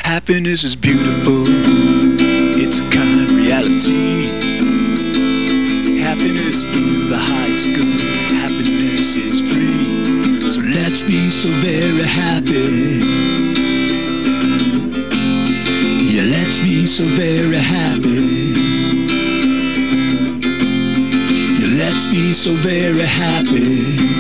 Happiness is beautiful, it's a kind reality. Happiness is the highest good, happiness is free. So let's be so very happy. Yeah, let's be so very happy. Yeah, let's be so very happy.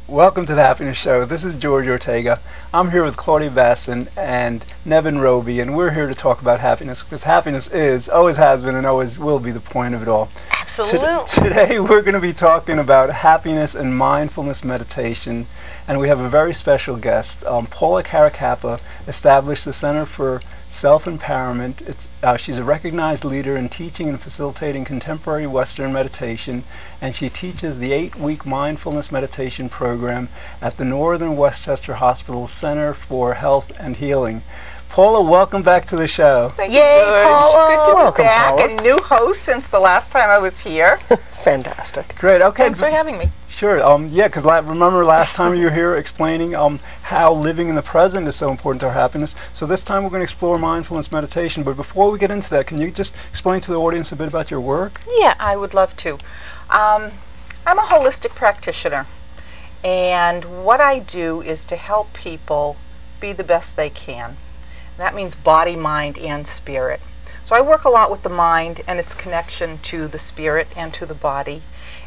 Welcome to the Happiness Show. This is George Ortega. I'm here with Claudia Basson and Nevin Roby, and we're here to talk about happiness, because happiness is, always has been, and always will be the point of it all. Absolutely. Today we're going to be talking about happiness and mindfulness meditation, and we have a very special guest. Paula Caracappa established the Center for Self-Empowerment. She's a recognized leader in teaching and facilitating contemporary Western meditation, and she teaches the 8-week mindfulness meditation program at the Northern Westchester Hospital Center for Health and Healing. Paula, welcome back to the show. Thank you, George. Paula. Good to Welcome, be back. Paula. A new host since the last time I was here. Fantastic. Great. Okay. Thanks for having me. Sure. Yeah, because remember last time you were here explaining how living in the present is so important to our happiness. So this time we're going to explore mindfulness meditation. But before we get into that, can you just explain to the audience a bit about your work? Yeah, I would love to. I'm a holistic practitioner, and what I do is to help people be the best they can. That means body, mind, and spirit. So I work a lot with the mind and its connection to the spirit and to the body.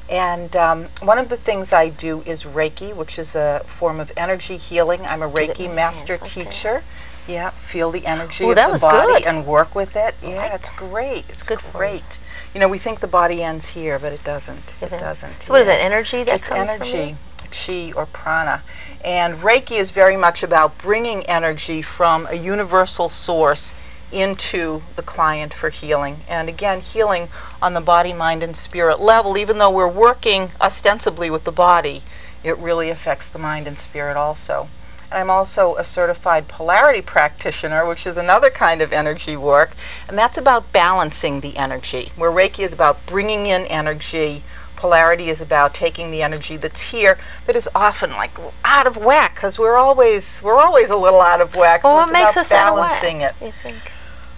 And one of the things I do is Reiki, which is a form of energy healing. I'm a Reiki master teacher. Yeah, feel the energy of the body and work with it. Yeah, it's great. It's great. You know, we think the body ends here, but it doesn't. It doesn't. So what is that, energy that it's comes energy, chi or prana. And Reiki is very much about bringing energy from a universal source into the client for healing. And again, healing on the body, mind, and spirit level. Even though we're working ostensibly with the body, it really affects the mind and spirit also. And I'm also a certified polarity practitioner, which is another kind of energy work, and that's about balancing the energy. Where Reiki is about bringing in energy, polarity is about taking the energy that's here that is often like out of whack, because we're always a little out of whack. Well, so what makes us out of whack? Balancing it. You think?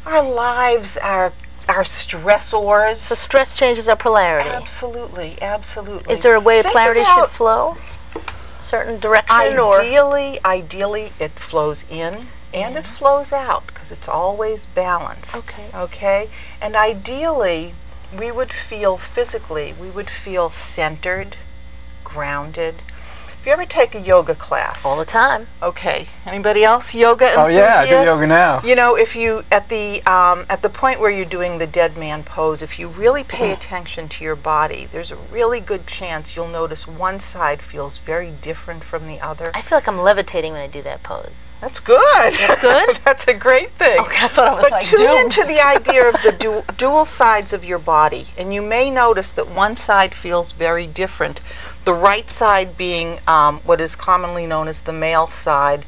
Our lives, our stressors. So stress changes our polarity. Absolutely, absolutely. Is there a way polarity should flow? A certain direction, Ideally, it flows in and it flows out, because it's always balanced. Okay. Okay? And ideally, we would feel physically, we would feel centered, grounded. If you ever take a yoga class. All the time. Okay. Anybody else? Yoga enthusiast? Oh yeah, I do yoga now. You know, if you at the point where you're doing the dead man pose, if you really pay attention to your body, there's a really good chance you'll notice one side feels very different from the other. I feel like I'm levitating when I do that pose. That's good. That's good? That's a great thing. Okay, I thought I was but tune into the idea of the dual sides of your body, and you may notice that one side feels very different. The right side being what is commonly known as the male side,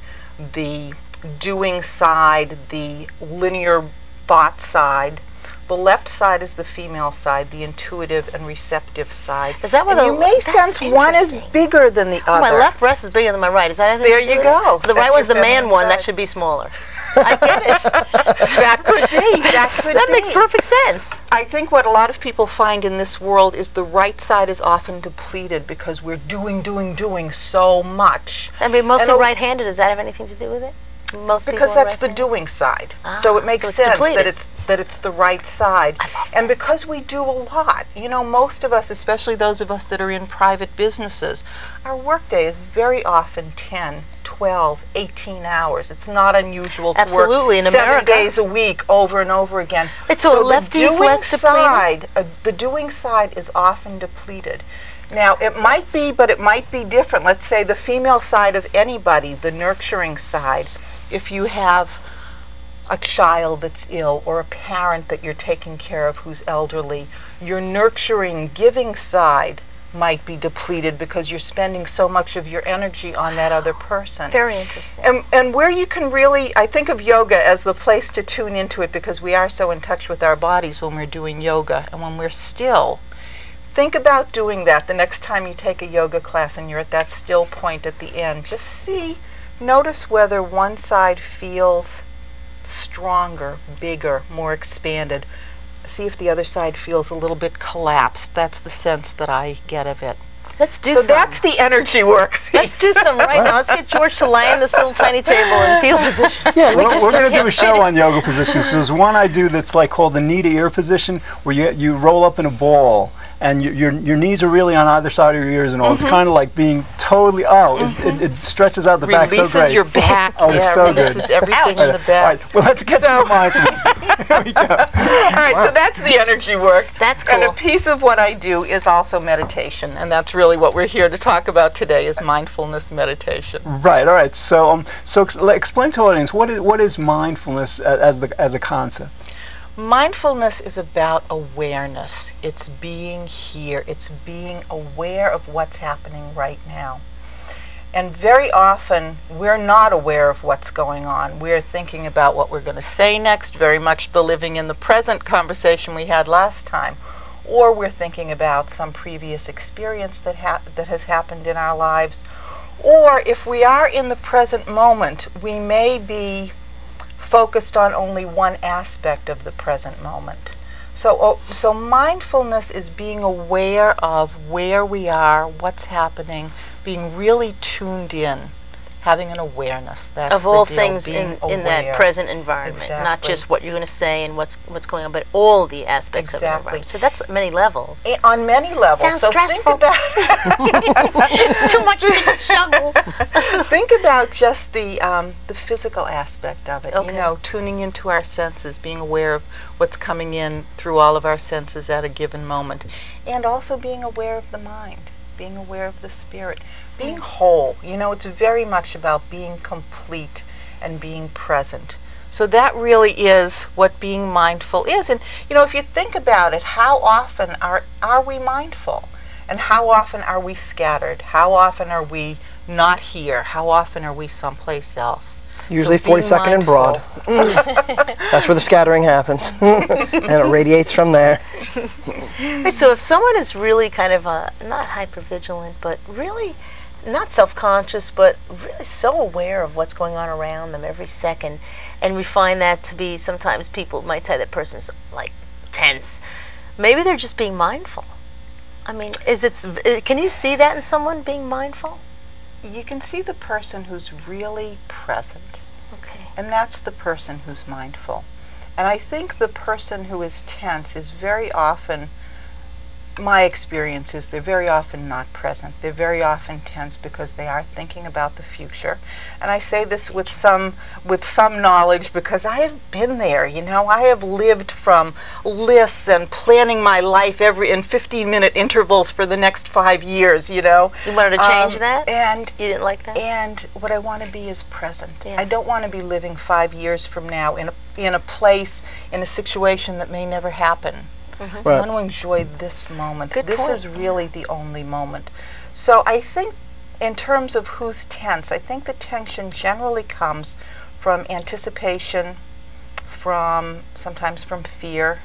the doing side, the linear thought side. The left side is the female side, the intuitive and receptive side. Is that what you may sense one is bigger than the other. My left breast is bigger than my right. Is that anything? There you go. The right one's the man one. That should be smaller. I get it. That could be. That makes perfect sense. I think what a lot of people find in this world is the right side is often depleted because we're doing so much. I mean, mostly right-handed. Does that have anything to do with it? Because that's the doing side. So it makes sense that it's the right side. And because we do a lot, you know, most of us, especially those of us that are in private businesses, our workday is very often 10, 12, 18 hours. It's not unusual to work in 7 America. days a week over and over again. So lefty's less depleted? The doing side is often depleted. Now, it might be, but it might be different. Let's say the female side of anybody, the nurturing side, if you have a child that's ill or a parent that you're taking care of who's elderly, your nurturing, giving side might be depleted because you're spending so much of your energy on that other person. Very interesting. And where you can really, I think of yoga as the place to tune into it, because we are so in touch with our bodies when we're doing yoga, and when we're still, think about doing that the next time you take a yoga class and you're at that still point at the end. Just notice whether one side feels stronger, bigger, more expanded. See if the other side feels a little bit collapsed. That's the sense that I get of it. Let's do so some. That's the energy work piece. Let's do some right now. Let's get George to lie in this little tiny table and feel position. Yeah, we're going to do a show on yoga positions. So there's one I do that's like called the knee to ear position, where you roll up in a ball, and your knees are really on either side of your ears and all. It's kind of like being totally, it stretches out the back so great. Releases your back. Oh, it's so good. Releases everything in the back. All right, well, let's get to the mindfulness. Here we go. All right, so that's the energy work. That's cool. And a piece of what I do is also meditation, and that's really what we're here to talk about today is mindfulness meditation. Right, all right. So explain to our audience, what is mindfulness as a concept? Mindfulness is about awareness. It's being here. It's being aware of what's happening right now. And very often, we're not aware of what's going on. We're thinking about what we're going to say next, very much the living in the present conversation we had last time. Or we're thinking about some previous experience that has happened in our lives. Or if we are in the present moment, we may be focused on only one aspect of the present moment. So mindfulness is being aware of where we are, what's happening, being really tuned in, having an awareness. That's of all the deal, things being in that present environment, Exactly. not just what you're going to say and what's going on, but all the aspects of the environment. So that's many levels. On many levels. Sounds so stressful. Think about It's too much to juggle. think about just the physical aspect of it. Okay. You know, tuning into our senses, being aware of what's coming in through all of our senses at a given moment, and also being aware of the mind, being aware of the spirit, being whole. You know, it's very much about being complete and being present. So that really is what being mindful is. And you know, if you think about it, how often are we mindful? And how often are we scattered? How often are we not here? How often are we someplace else? Usually So being 42nd and Broad. That's where the scattering happens. And it radiates from there. Right, so if someone is really kind of not hypervigilant, but really not self-conscious, but really so aware of what's going on around them every second, and we find that to be, sometimes people might say that person's like tense, maybe they're just being mindful. I mean, can you see that in someone being mindful? You can see the person who's really present. Okay. And that's the person who's mindful. And I think the person who is tense is very often, my experience is they're very often not present. They're very often tense because they are thinking about the future. And I say this with some knowledge because I have been there, you know. I have lived from lists and planning my life in 15-minute intervals for the next 5 years, you know. You wanted to change that? And you didn't like that? And what I want to be is present. Yes. I don't want to be living 5 years from now in a place, in a situation that may never happen. Mm-hmm. I want to enjoy this moment. Good This point. is really the only moment. So I think in terms of who's tense, I think the tension generally comes from anticipation, sometimes from fear,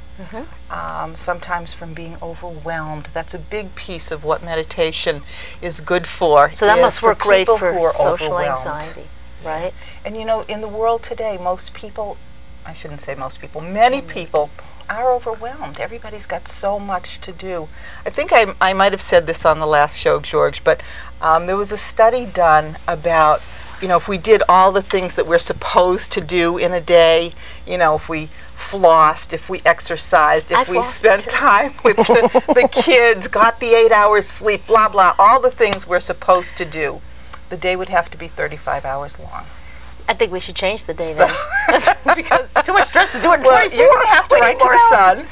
sometimes from being overwhelmed. That's a big piece of what meditation is good for. So that is must work great people for who are social overwhelmed. anxiety, right? And you know, in the world today, most people, I shouldn't say most people, many people are overwhelmed. Everybody's got so much to do. I think I might have said this on the last show, George, but there was a study done about, you know, if we did all the things that we're supposed to do in a day, you know, if we flossed, if we exercised, if we spent time with the kids, got the 8 hours sleep, blah, blah, all the things we're supposed to do, the day would have to be 35 hours long. I think we should change the day then. Because it's too much stress to do it in 24. Well, you're going to have to write to the hours. Sun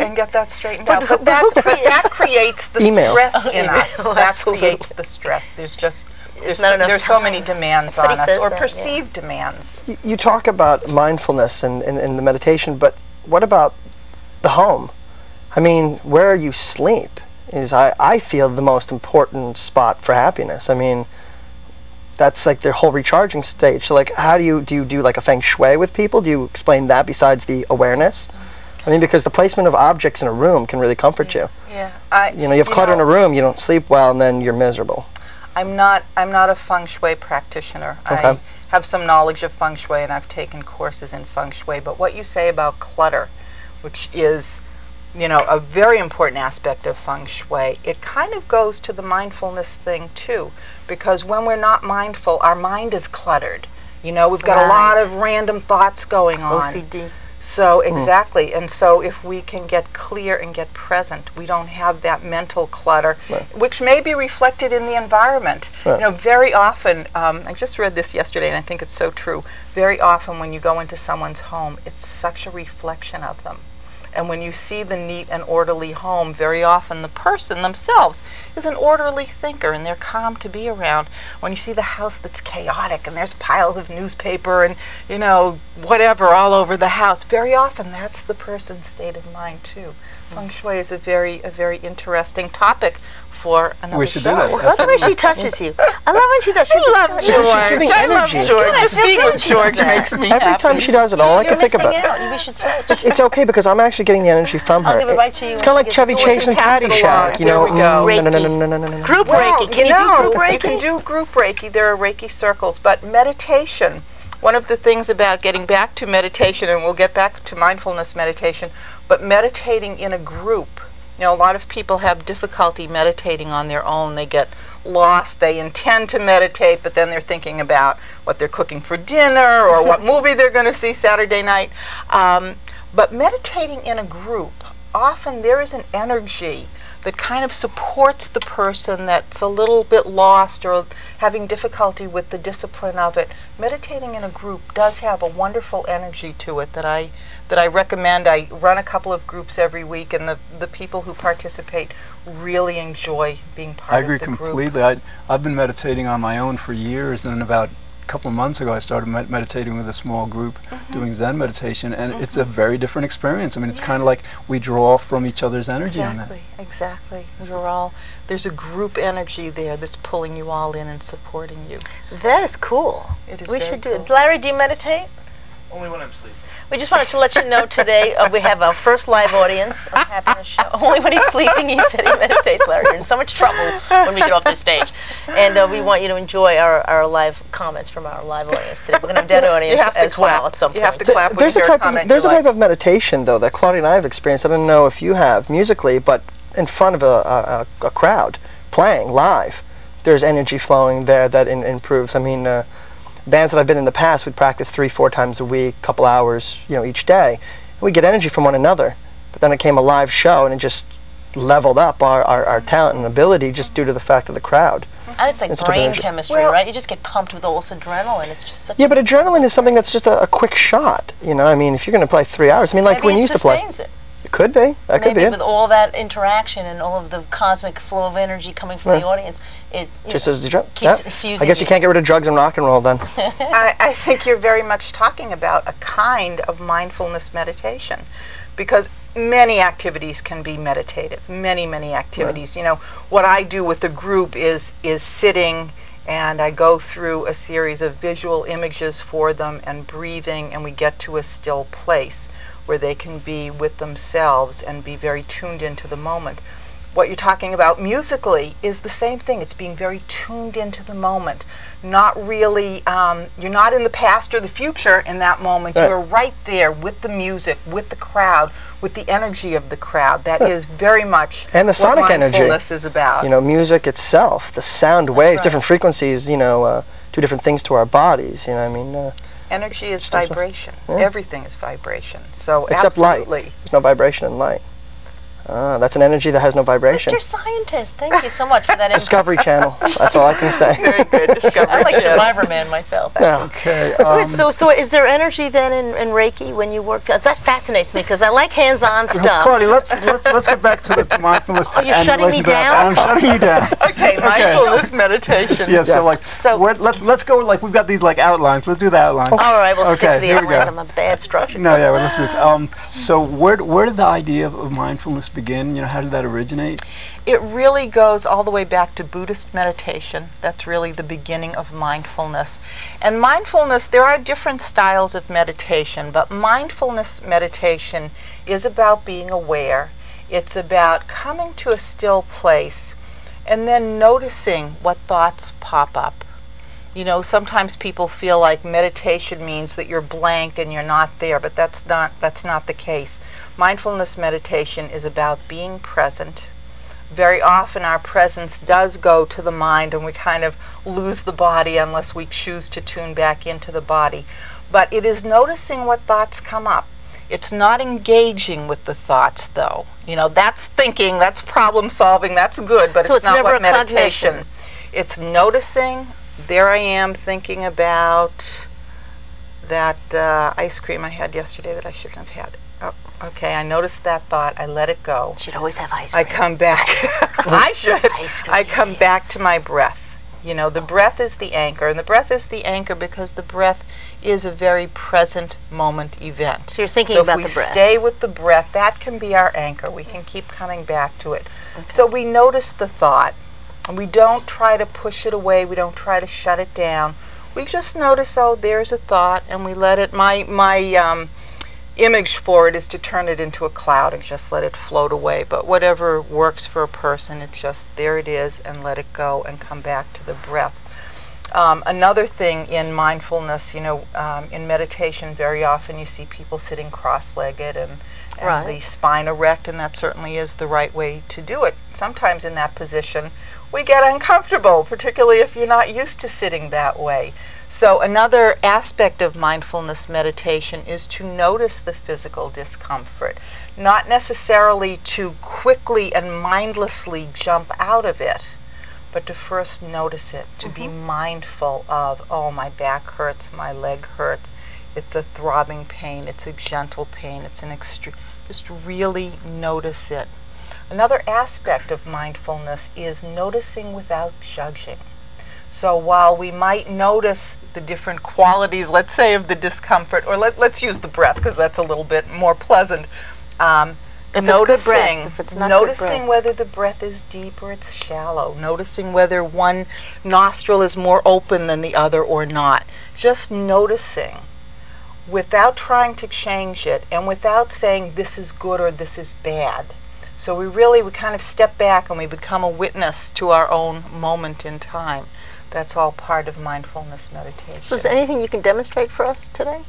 and get that straightened out. But that creates the stress in us. That creates the stress. There's so many demands on us, or perceived demands. You talk about mindfulness and the meditation, but what about the home? I mean, where you sleep is, I feel, the most important spot for happiness. I mean, that's like their whole recharging stage. So like, how do you do like a feng shui with people? Do you explain that besides the awareness? I mean, because the placement of objects in a room can really comfort you. Yeah. You know, you have clutter in a room, you don't sleep well, and then you're miserable. I'm not a feng shui practitioner. Okay. I have some knowledge of feng shui, and I've taken courses in feng shui. But what you say about clutter, which is, you know, a very important aspect of feng shui, it kind of goes to the mindfulness thing too, because when we're not mindful, our mind is cluttered. You know, we've got a lot of random thoughts going on. OCD. So exactly, and so if we can get clear and get present, we don't have that mental clutter, which may be reflected in the environment. You know, very often, I just read this yesterday, and I think it's so true. Very often, when you go into someone's home, it's such a reflection of them. And when you see the neat and orderly home, very often the person themselves is an orderly thinker, and they're calm to be around. When you see the house that's chaotic and there's piles of newspaper and, you know, whatever all over the house, very often that's the person's state of mind too. Feng Shui is a very interesting topic for another We should show. do that. I love when she touches you. I love when she does. She I love George. She's giving I love energy. George. Just Good. being Feels with good George when she makes me Every happy. time she does it, all I You're can think missing about. out. We should switch. It's okay because I'm actually getting the energy from her. I'll give it right to you It's when kind of she like Chevy gets it. Chase and Pass it along. Caddyshack, you know. There we go. No, no, no, no, no, no, no. Group Well, Reiki. Can you do group Reiki? You can do group Reiki. There are Reiki circles, but meditation, one of the things about getting back to meditation, and we'll get back to mindfulness meditation, but meditating in a group. You know, a lot of people have difficulty meditating on their own. They get lost. They intend to meditate, but then they're thinking about what they're cooking for dinner or what movie they're going to see Saturday night. But meditating in a group, often there is an energy that kind of supports the person that's a little bit lost or having difficulty with the discipline of it. Meditating in a group does have a wonderful energy to it that I recommend. I run a couple of groups every week, and the people who participate really enjoy being part of the group. I agree completely. I've been meditating on my own for years, and then about a couple of months ago I started meditating with a small group doing Zen meditation, and it's a very different experience. I mean, it's kind of like we draw from each other's energy on that. Exactly. There's a group energy there that's pulling you all in and supporting you. That is cool. It is We very should do cool. it. Larry, do you meditate? Only when I'm sleeping. We just wanted to let you know today we have our first live audience of Happiness Show. Only when he's sleeping, he said he meditates, Larry. You're in so much trouble when we get off this stage. And we want you to enjoy our live comments from our live audience today. We're going to have dead audience as well at some point. You have to clap when There's you a hear a type comment of there's you a like. type of meditation though that Claudia and I have experienced. I don't know if you have musically, but in front of a crowd playing live, there's energy flowing there that improves. I mean, bands that I've been in the past, we'd practice 3-4 times a week, couple hours, you know, each day. We'd get energy from one another. But then it came a live show, and it just leveled up our talent and ability just due to the fact of the crowd. It's like It's a different brain energy. chemistry, Well- right? You just get pumped with all this adrenaline. It's just such Yeah, but adrenaline is something that's just a quick shot. You know, I mean, if you're going to play 3 hours, I mean, like maybe when you it used to play. sustains it. It could be. That could be Maybe it. with all that interaction and all of the cosmic flow of energy coming from the audience, it Just as the drug. keeps infusing I guess you can't get rid of drugs and rock and roll then. I think you're very much talking about a kind of mindfulness meditation, because many activities can be meditative. Many activities. You know, what I do with the group is sitting, and I go through a series of visual images for them and breathing, and we get to a still place where they can be with themselves and be very tuned into the moment. What you're talking about musically is the same thing. It's being very tuned into the moment. Not really, you're not in the past or the future in that moment. Right. You're right there with the music, with the crowd, with the energy of the crowd. That is very much And the what sonic energy. mindfulness is about. You know, music itself, the sound waves, right. different frequencies, you know, do different things to our bodies. You know, I mean, Energy is Stuff. vibration. Yeah. Everything is vibration. So except light. absolutely. There's no vibration in light. That's an energy that has no vibration. Mr. Scientist, thank you so much for that info. Discovery Channel. That's all I can say. Very good. Discovery I like Channel. Survivor Man myself. Yeah. Okay. Wait, so is there energy then in Reiki when you work? That fascinates me because I like hands-on stuff. Claudia, let's get back to mindfulness. Oh, you're and shutting me relationship. down? I'm shutting you down. Okay, mindfulness meditation. Yeah. So Yes. like, So- let's go. Like we've got these like outlines. Let's do the outlines. All right, we'll stick Okay, to the here we go. outlines. I'm a bad structure. No, yeah, well, let's do this. So where did the idea of mindfulness first begin? How did that originate? It really goes all the way back to Buddhist meditation. That's really the beginning of mindfulness. And mindfulness, there are different styles of meditation, but mindfulness meditation is about being aware. It's about coming to a still place and then noticing what thoughts pop up. Sometimes people feel like meditation means that you're blank and you're not there, but that's not the case. Mindfulness meditation is about being present. Very often our presence does go to the mind and we kind of lose the body unless we choose to tune back into the body. But it is noticing what thoughts come up. It's not engaging with the thoughts, though. That's thinking, that's problem solving, that's good, but so it's not never what a meditation. cognition. It's noticing. There I am thinking about that ice cream I had yesterday that I shouldn't have had. Oh, okay, I noticed that thought. I let it go. You should always have ice cream. I come back. I should. Ice cream. I come back to my breath. The breath is the anchor, and the breath is the anchor because the breath is a very present moment event. So you're thinking about the breath. So if we stay with the breath, that can be our anchor. We can keep coming back to it. Okay. So we notice the thought. And we don't try to push it away. We don't try to shut it down. We just notice, oh, there's a thought, and we let it. My image for it is to turn it into a cloud and just let it float away. But whatever works for a person, it's just there it is, and let it go and come back to the breath. Another thing in mindfulness, in meditation, very often you see people sitting cross-legged and the spine erect, and that certainly is the right way to do it. Sometimes in that position, we get uncomfortable, particularly if you're not used to sitting that way. So another aspect of mindfulness meditation is to notice the physical discomfort, not necessarily to quickly and mindlessly jump out of it, but to first notice it, to be mindful of, oh, my back hurts, my leg hurts, it's a throbbing pain, it's a gentle pain, it's an extreme, just really notice it. Another aspect of mindfulness is noticing without judging. So while we might notice the different qualities, let's say, of the discomfort, or let's use the breath because that's a little bit more pleasant. If it's good breath, if it's not noticing good breath. whether the breath is deep or it's shallow, noticing whether one nostril is more open than the other or not. Just noticing without trying to change it and without saying this is good or this is bad. So we kind of step back and we become a witness to our own moment in time. That's all part of mindfulness meditation. So is there anything you can demonstrate for us today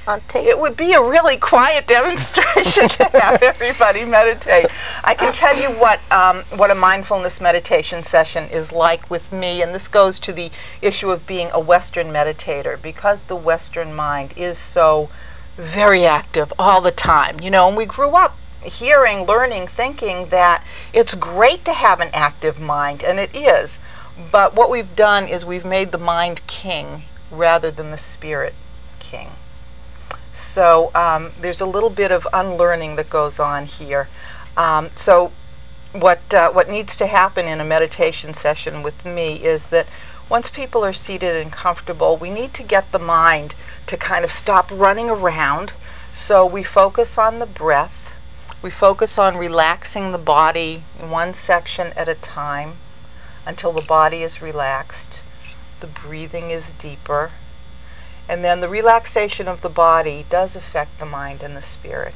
on tape? It would be a really quiet demonstration to have everybody meditate. I can tell you what a mindfulness meditation session is like with me, and this goes to the issue of being a Western meditator, because the Western mind is so very active all the time. And we grew up hearing, learning, thinking that it's great to have an active mind, and it is. But what we've done is we've made the mind king rather than the spirit king. So there's a little bit of unlearning that goes on here. So what needs to happen in a meditation session with me is that once people are seated and comfortable, we need to get the mind to kind of stop running around. So we focus on the breath. We focus on relaxing the body one section at a time until the body is relaxed. The breathing is deeper. And then the relaxation of the body does affect the mind and the spirit.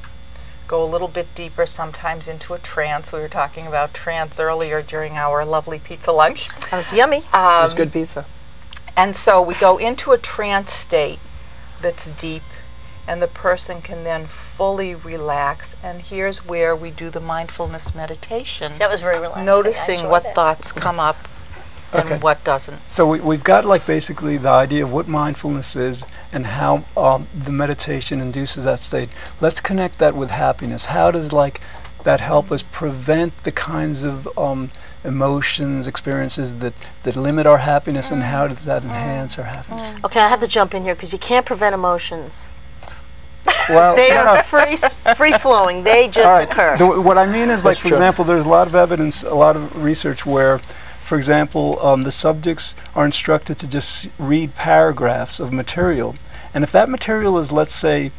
Go a little bit deeper, sometimes into a trance. We were talking about trance earlier during our lovely pizza lunch. That was yummy. It was good pizza. And so we go into a trance state that's deep, and the person can then fully relax. And here's where we do the mindfulness meditation. That was very relaxing. Noticing what thoughts come up and what doesn't. So we've got basically the idea of what mindfulness is and how the meditation induces that state. Let's connect that with happiness. How does that help us prevent the kinds of emotions, experiences that limit our happiness, and how does that enhance our happiness? Okay, I have to jump in here because you can't prevent emotions. Well, They are free-flowing. They just occur. What I mean is, That's for true. example, there's a lot of evidence, a lot of research where, for example, the subjects are instructed to just read paragraphs of material. And if that material is, let's say,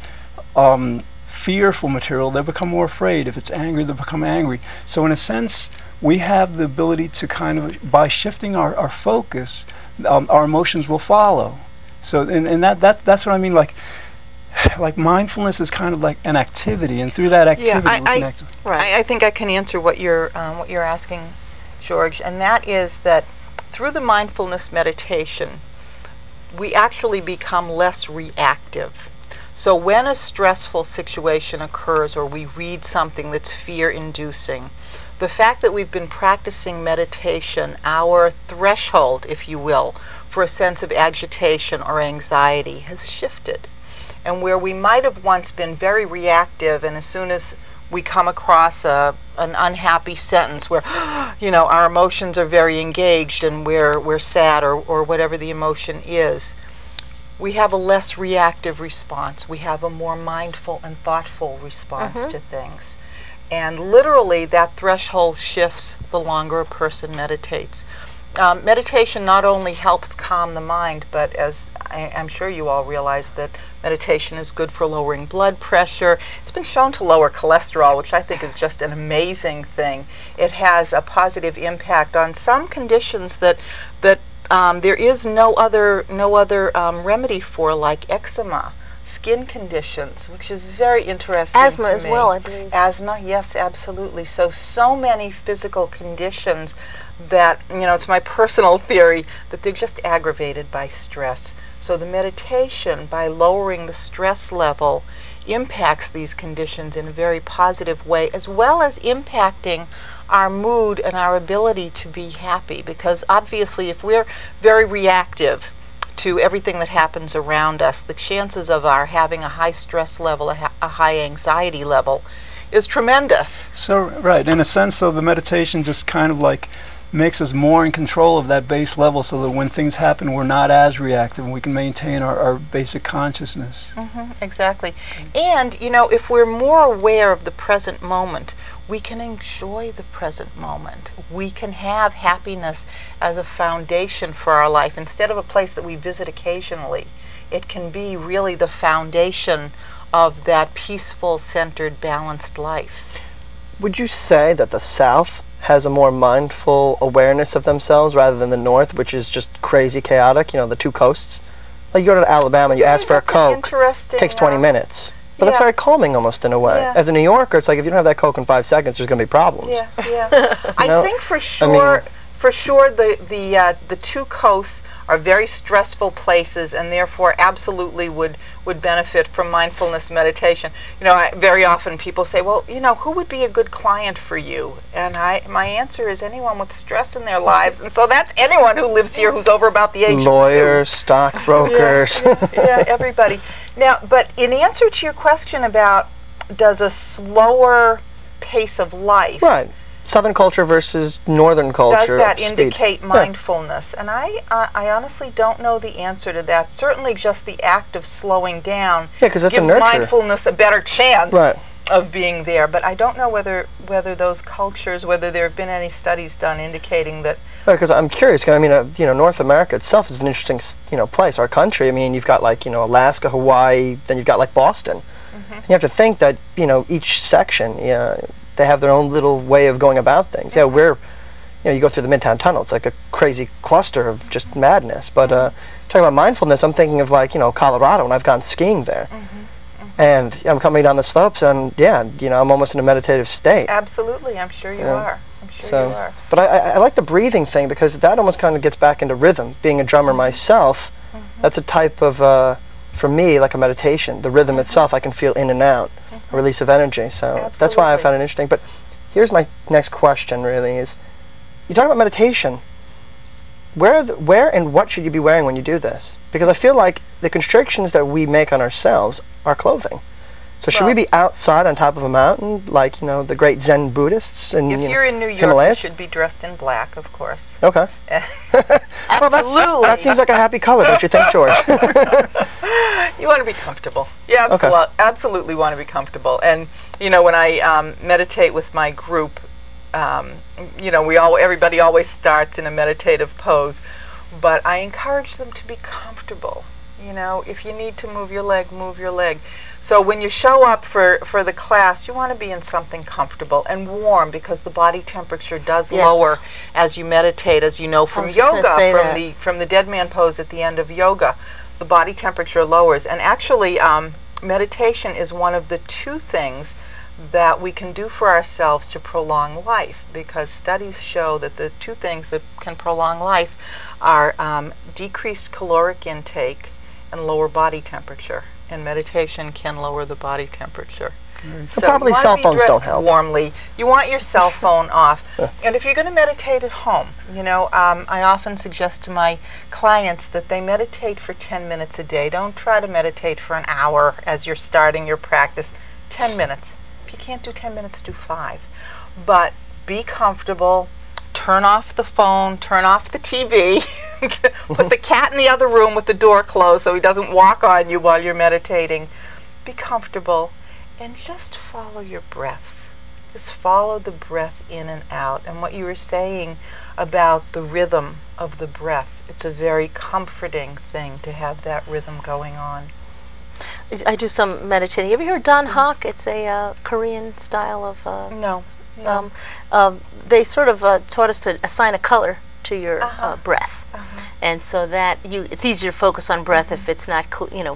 fearful material, they become more afraid. If it's angry, they become angry. So in a sense, we have the ability to kind of, by shifting our focus, our emotions will follow. So, and that's what I mean, like mindfulness is kind of like an activity, and through that activity, I think I can answer what you're asking, George, and that is that through the mindfulness meditation, we actually become less reactive. So when a stressful situation occurs or we read something that's fear-inducing, the fact that we've been practicing meditation, our threshold, if you will, for a sense of agitation or anxiety has shifted. And where we might have once been very reactive, and as soon as we come across an unhappy sentence where, our emotions are very engaged and we're sad or whatever the emotion is, we have a less reactive response. We have a more mindful and thoughtful response to things. And literally that threshold shifts the longer a person meditates. Meditation not only helps calm the mind, but as I'm sure you all realize that meditation is good for lowering blood pressure. It's been shown to lower cholesterol, which I think is just an amazing thing. It has a positive impact on some conditions that there is no other remedy for, like eczema, skin conditions, which is very interesting. Asthma as well, I believe. Asthma, yes, absolutely. So many physical conditions that, it's my personal theory that they're just aggravated by stress. So the meditation, by lowering the stress level, impacts these conditions in a very positive way, as well as impacting our mood and our ability to be happy. Because obviously if we're very reactive to everything that happens around us, the chances of our having a high stress level, a high anxiety level, is tremendous. So, right, in a sense, so the meditation just kind of like makes us more in control of that base level, so that when things happen, we're not as reactive and we can maintain our basic consciousness. Exactly. And, if we're more aware of the present moment, we can enjoy the present moment. We can have happiness as a foundation for our life. Instead of a place that we visit occasionally, it can be really the foundation of that peaceful, centered, balanced life. Would you say that the South has a more mindful awareness of themselves rather than the North, which is just crazy chaotic, the two coasts? Like you go to Alabama, you ask for a Coke, it takes 20 minutes. But that's very calming almost in a way. Yeah. As a New Yorker, it's like if you don't have that Coke in 5 seconds, there's going to be problems. Yeah. I think for sure the two coasts are very stressful places, and therefore absolutely would benefit from mindfulness meditation. Very often people say, well, who would be a good client for you? And my answer is anyone with stress in their lives, and so that's anyone who lives here who's over about the age of 2. Lawyers, stockbrokers. Yeah, everybody. Now, but in answer to your question about does a slower pace of life, right, Southern culture versus Northern culture, does that indicate mindfulness? And I honestly don't know the answer to that. Certainly just the act of slowing down gives mindfulness a better chance right. of being there. But I don't know whether those cultures, whether there have been any studies done indicating that. Because I'm curious. North America itself is an interesting, place. Our country. You've got Alaska, Hawaii. Then you've got Boston. And you have to think that each section, they have their own little way of going about things. Yeah, you go through the Midtown Tunnel. It's like a crazy cluster of just madness. But talking about mindfulness, I'm thinking of Colorado, and I've gone skiing there. And I'm coming down the slopes, and I'm almost in a meditative state. Absolutely, I'm sure you are. You are. But I like the breathing thing, because that almost kind of gets back into rhythm. Being a drummer myself, that's a type of, for me, like a meditation. The rhythm itself, I can feel in and out, a release of energy. So that's why I found it interesting. But here's my next question, really, is you talk about meditation. Where and what should you be wearing when you do this? Because I feel like the constrictions that we make on ourselves are clothing. So should we be outside on top of a mountain, like, the great Zen Buddhists in If you're in New York, Himalayas? you should be dressed in black, of course. Okay. Absolutely. That seems like a happy color, don't you think, George? You want to be comfortable. You absolutely want to be comfortable. And, when I meditate with my group, everybody always starts in a meditative pose, but I encourage them to be comfortable. You know, if you need to move your leg, move your leg. So when you show up for the class, you want to be in something comfortable and warm, because the body temperature does lower as you meditate, as you know from yoga, from the dead man pose at the end of yoga. The body temperature lowers. And actually, meditation is one of the two things that we can do for ourselves to prolong life, because studies show that the two things that can prolong life are decreased caloric intake and lower body temperature. And meditation can lower the body temperature. So probably cell phones don't help. Warmly. You want your cell phone off. And if you're going to meditate at home, you know, I often suggest to my clients that they meditate for 10 minutes a day. Don't try to meditate for an hour as you're starting your practice. 10 minutes. If you can't do 10 minutes, do 5. But be comfortable. Turn off the phone, turn off the TV, put the cat in the other room with the door closed so he doesn't walk on you while you're meditating. Be comfortable and just follow your breath. Just follow the breath in and out. And what you were saying about the rhythm of the breath, it's a very comforting thing to have that rhythm going on. I do some meditating. You ever heard Don Hock? It's a Korean style of... No. They sort of taught us to assign a color to your breath. And so that it's easier to focus on breath if it's not,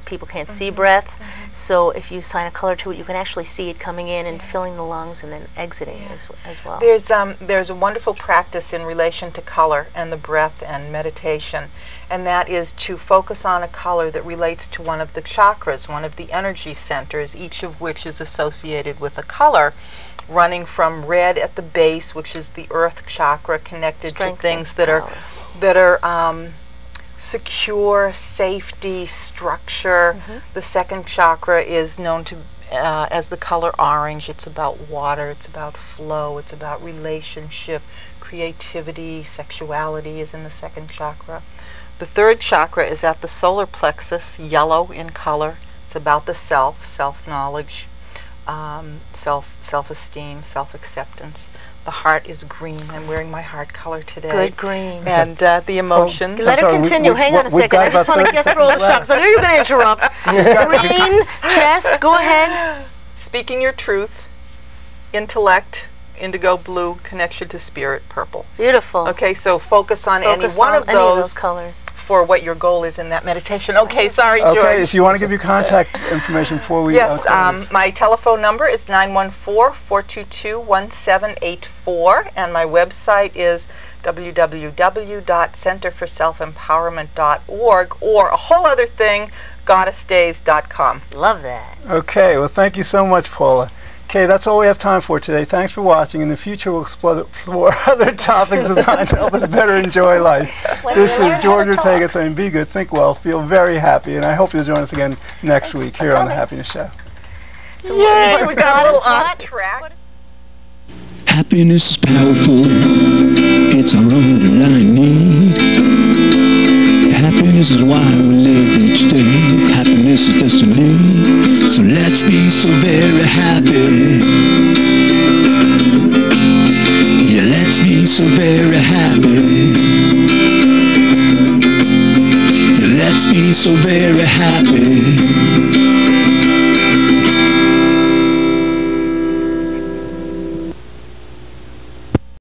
people can't see breath. So if you assign a color to it, you can actually see it coming in and filling the lungs and then exiting as well. There's a wonderful practice in relation to color and the breath and meditation, and that is to focus on a color that relates to one of the chakras, one of the energy centers, each of which is associated with a color, running from red at the base, which is the earth chakra, connected to things that are secure, safety, structure. The second chakra is known to as the color orange. It's about water, it's about flow, it's about relationship, creativity, sexuality is in the second chakra. The third chakra is at the solar plexus, yellow in color. It's about the self, self-knowledge, self-esteem, self-acceptance. The heart is green. I'm wearing my heart color today. Good green. And the emotions. Let her continue. Hang on a second. I just want to get through all the chakras. I knew you were going to interrupt. Green, chest, go ahead. Speaking your truth, intellect, indigo blue, connection to spirit, purple. Beautiful. Okay, so focus on any one of those colors for what your goal is in that meditation. Okay, sorry, George. Okay, if you want to give your contact information before we Yes, my telephone number is 914-422-1784, and my website is www.centerforselfempowerment.org, or a whole other thing, goddessdays.com. Love that. Okay, well, thank you so much, Paula. Okay, that's all we have time for today. Thanks for watching. In the future, we'll explore other topics designed to help us better enjoy life. This is George Ortega saying, be good, think well, feel very happy, and I hope you'll join us again next week here on The Happiness Show. So yay, we got a little off track. Happiness is powerful. It's our underlying need. Happiness is why we live each day. Happiness is destiny. So let's be so very happy. Yeah, let's be so very happy. Yeah, let's be so very happy.